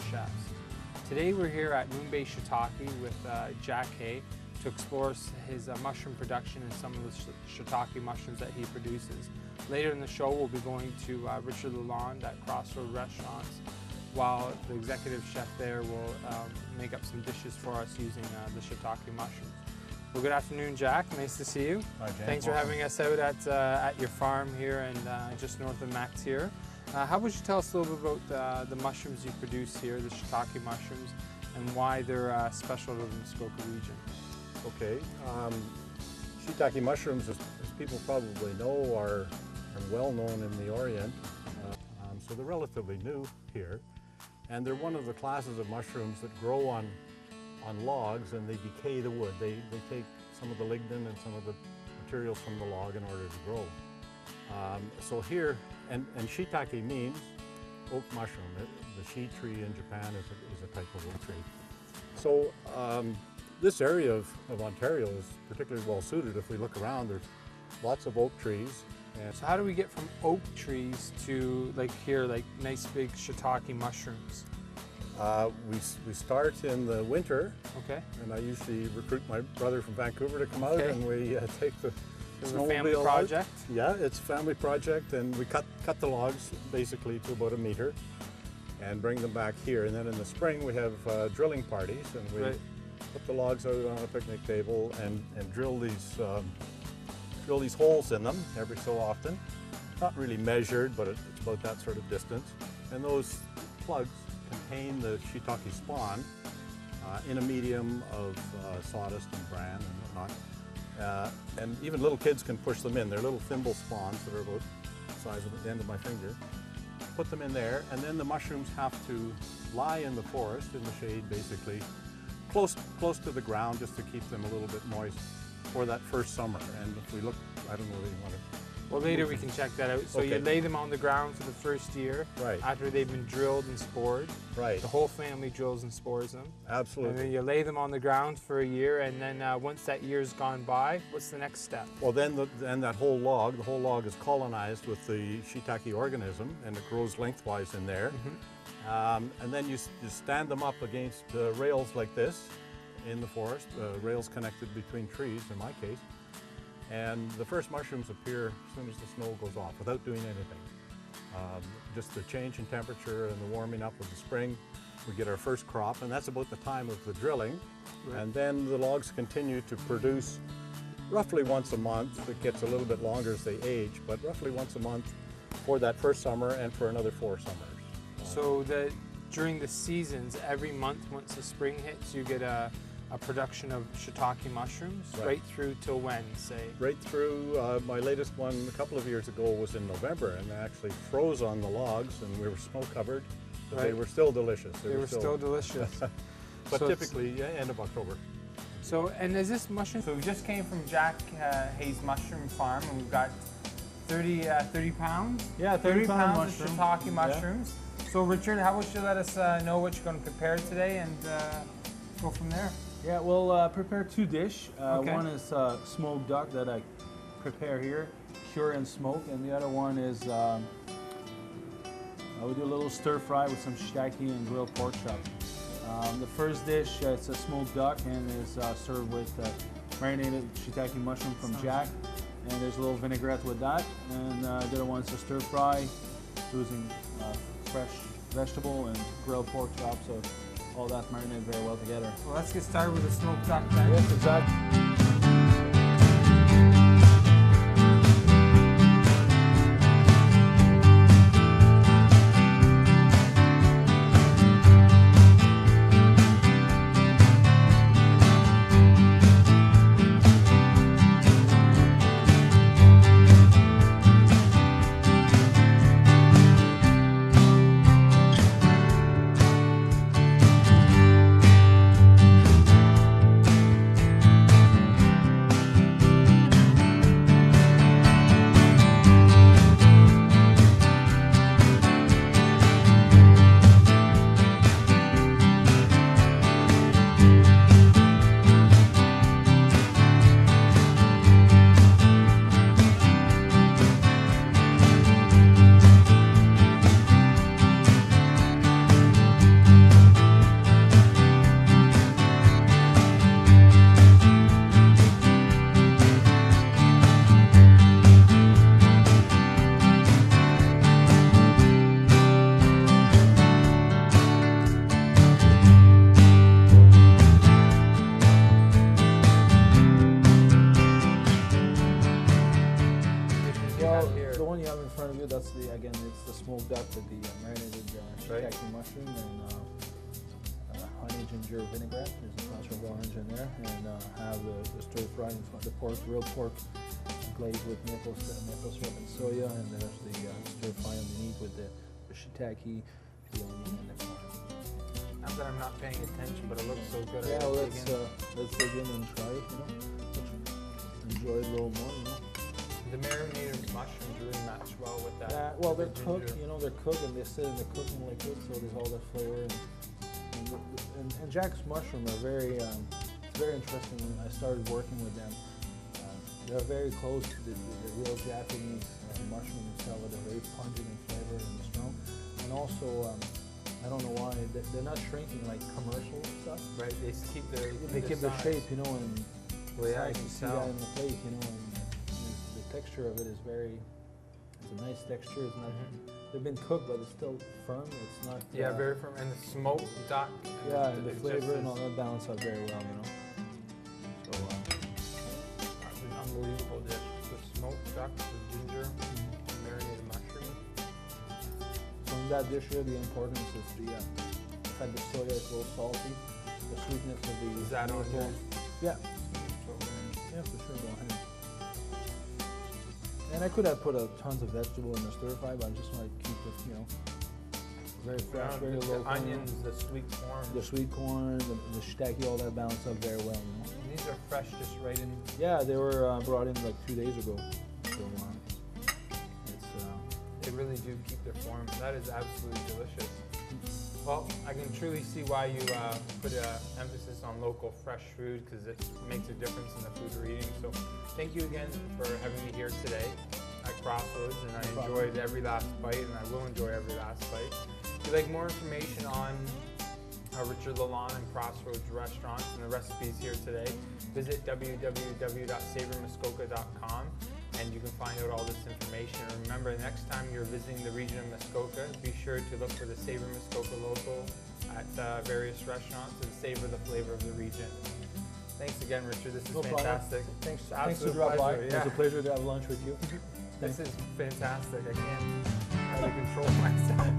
chefs. Today we're here at Moonbay Shiitake with Jack Hay to explore his mushroom production and some of the shiitake mushrooms that he produces. Later in the show we'll be going to Richard Lalonde at Crossroads restaurants, while the executive chef there will make up some dishes for us using the shiitake mushrooms. Well, good afternoon, Jack. Nice to see you. Hi, James. Thanks for having us out at your farm here and just north of Max here. How would you tell us a little bit about the mushrooms you produce here, the shiitake mushrooms, and why they're special to the Muskoka region? Okay. Shiitake mushrooms, as people probably know, are well known in the Orient. So they're relatively new here. And they're one of the classes of mushrooms that grow on logs, and they decay the wood. They take some of the lignin and some of the materials from the log in order to grow. So here, and shiitake means oak mushroom. The shi tree in Japan is a type of oak tree. So this area of Ontario is particularly well suited. If we look around, there's lots of oak trees. And so how do we get from oak trees to like nice big shiitake mushrooms? We start in the winter. Okay. And I usually recruit my brother from Vancouver to come out, and we take the snowmobile family project? out. Yeah, it's a family project, and we cut the logs basically to about 1 meter and bring them back here. And then in the spring we have drilling parties, and we put the logs out on a picnic table and drill these holes in them every so often. Not really measured, but it's about that sort of distance. And those plugs contain the shiitake spawn in a medium of sawdust and bran and whatnot. And even little kids can push them in. They're little thimble spawns that are about the size of the end of my finger. Put them in there, and then the mushrooms have to lie in the forest, in the shade basically, close to the ground, just to keep them a little bit moist for that first summer. And if we look, I don't know if you want to... Well, later we can check that out. So you lay them on the ground for the first year, after they've been drilled and spored. Right. The whole family drills and spores them. Absolutely. And then you lay them on the ground for a year, and then once that year's gone by, what's the next step? Well, then that whole log is colonized with the shiitake organism, and it grows lengthwise in there. And then you stand them up against rails like this in the forest, rails connected between trees in my case. And the first mushrooms appear as soon as the snow goes off, without doing anything. Just the change in temperature and the warming up of the spring, we get our first crop, and that's about the time of the drilling. And then the logs continue to produce roughly once a month. It gets a little bit longer as they age, but roughly once a month for that first summer and for another 4 summers. So during the seasons, every month once the spring hits, you get a production of shiitake mushrooms, right through till when, say? Right through, my latest one a couple of years ago was in November, and they actually froze on the logs, and we were snow covered, but they were still delicious. They were still delicious. But so typically, end of October. So, and is this mushroom? So we just came from Jack Hay's mushroom farm, and we've got 30 pounds? Yeah, 30 pounds of shiitake mushrooms. So Richard, how would you let us know what you're going to prepare today, and go from there? Yeah, we'll prepare 2 dishes. One is smoked duck that I prepare here, cure and smoke, and the other one is we do a little stir fry with some shiitake and grilled pork chops. The first dish, it's a smoked duck and is served with marinated shiitake mushroom from Jack, and there's a little vinaigrette with that. And the other one's a stir fry using fresh vegetable and grilled pork chops. So all that marinated very well together. Well, let's get started with the smoked duck then. Yes, exactly. mushroom and honey ginger vinaigrette. There's a touch of orange in there, and have the stir fry in front. The pork, grilled pork, glazed with maple syrup and soya, and there's the stir fry underneath with the shiitake, the onion, and the corn. Not that I'm not paying attention, but it looks so good. Yeah, well, let's dig in and try it. Enjoy it a little more. The marinated mushrooms really match well with that. Yeah, well, they're the cooked. ginger. They're cooked, and they sit in the cooking liquid, so there's all that flavor. And Jack's mushroom are very, it's very interesting. When I started working with them, they're very close to the real Japanese mushroom itself. They're very pungent in flavor and strong. And also, I don't know why they're not shrinking like commercial stuff. Right, they keep their their shape, and well, yeah, I you can see tell. that in the plate, and the texture of it is it's a nice texture. It's not. They've been cooked, but it's still firm. It's not. Yeah, very firm, and the smoked duck. Yeah, and the flavor and all that balance out very well. So that's an unbelievable dish. The smoked duck, the ginger, the marinated mushroom. So in that dish here, the importance is the fact the soya is a little salty, the sweetness of the. Is that on maple. here? Yeah. Yeah, for sure. Go ahead. And I could have put tons of vegetable in the stir fry, but I just want to keep it, very fresh, very the local. onions, the sweet corn. The sweet corn, the shiitake, all that balanced out very well. And these are fresh, just right in. Yeah, they were brought in like 2 days ago. So They really do keep their form. That is absolutely delicious. Well, I can truly see why you put emphasis on local fresh food, because it makes a difference in the food we're eating. So thank you again for having me here today at Crossroads, and I enjoyed every last bite, and I will enjoy every last bite. If you'd like more information on Richard Lalonde and Crossroads restaurants and the recipes here today, visit www.savormuskoka.com. and you can find out all this information. And remember, next time you're visiting the region of Muskoka, be sure to look for the Savor Muskoka logo at various restaurants and savor the flavor of the region. Thanks again, Richard. This is fantastic. Thanks for dropping by. It was a pleasure to have lunch with you. This is fantastic. I can't control myself.